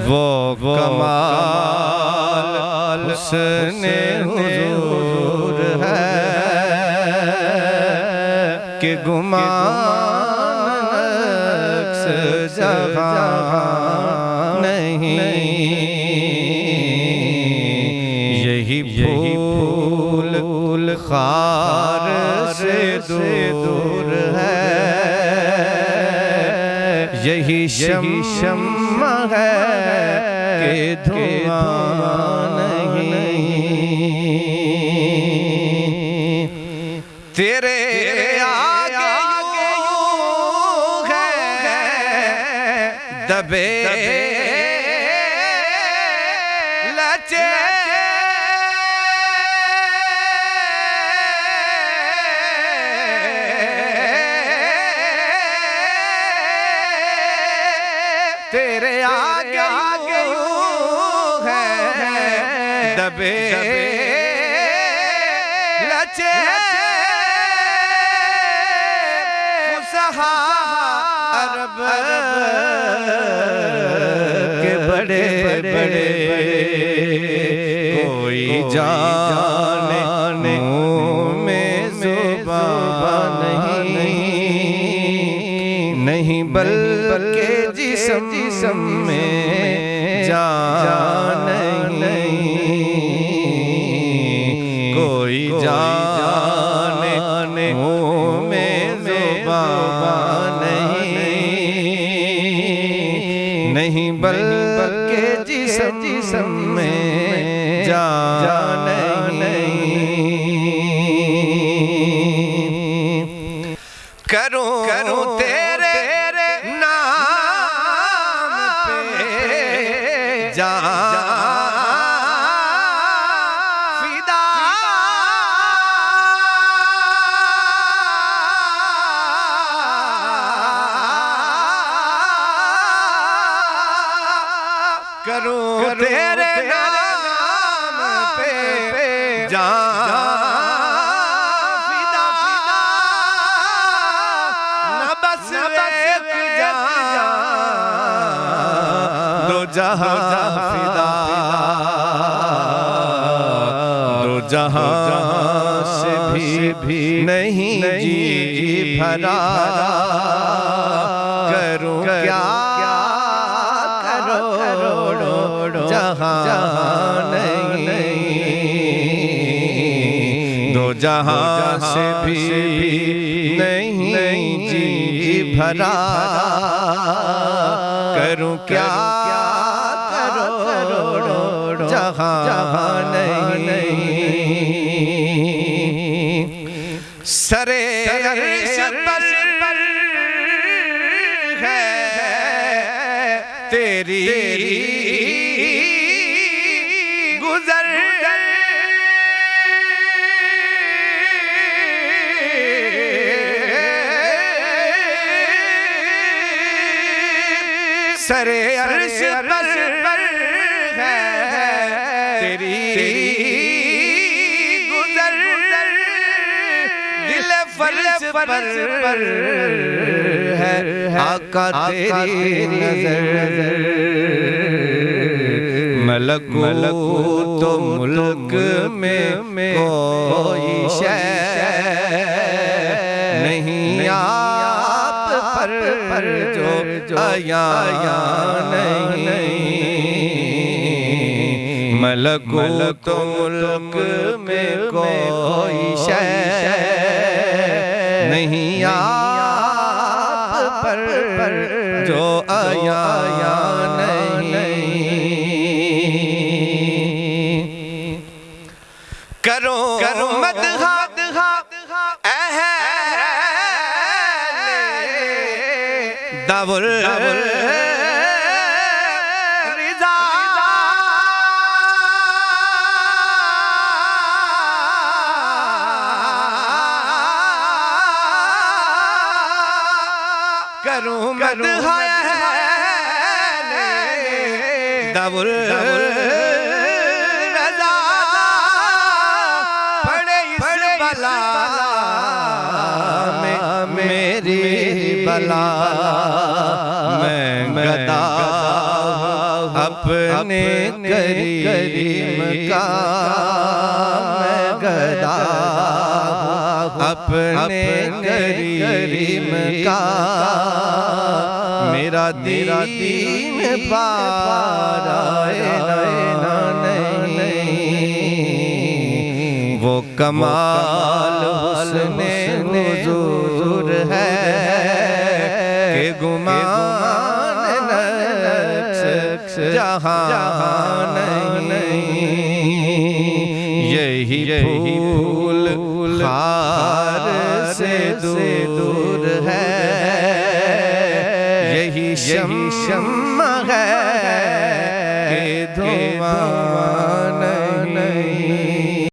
वो कमाल हुस्ने हुजूर है कि गुमान अक्स जहां नहीं। यही फूल खार से दूर है, यही शम्मा है कि धुआं नहीं। तेरे आगे यूं है दबे लचे तेरे आगे है दबे लचे फुसहा अरब के बड़े बड़े कोई जाने मुँह में ज़ुबान नहीं बल्कि जिस्म में जान नहीं। कोई जाने मुँह में ज़ुबान नहीं बल्कि जिस्म में जान नहीं। करूं तेरे नाम पे जान फिदा, करूं तेरे नाम पे जान फिदा, न बस एक जान दो जहां फिदा, दो जहां से भी नहीं जी भरा। करूं क्या करोड़ों जहां नहीं, दो जहां से भी नहीं जी भरा। करूं क्या करोड़ों जहां नहीं। सरे अर्श पर है तेरी गुजर, सरे अर्श पर है तेरी गुजर, दिल फर्श पर है आका तेरी नजर। मलकूत तो मुल्क में कोई शै नहीं आप पर जो आया नहीं। मलकूत तो मुल्क में कोई शै नहीं आप पर जो आया नहीं। करो मदहा दावुल रिज़ा, करूं मदहा दावुल रिज़ा, पड़े बला मेरी बला, मैं गदा अब अपने करीम का मैं गदा, अपने करीम का मेरा दीन पारा नहीं। वो कमाल हुस्ने हुजूर है कि गुमान नक्श जहां नहीं। यही फूल खार से दूर है, यही शम्मा है कि धुआं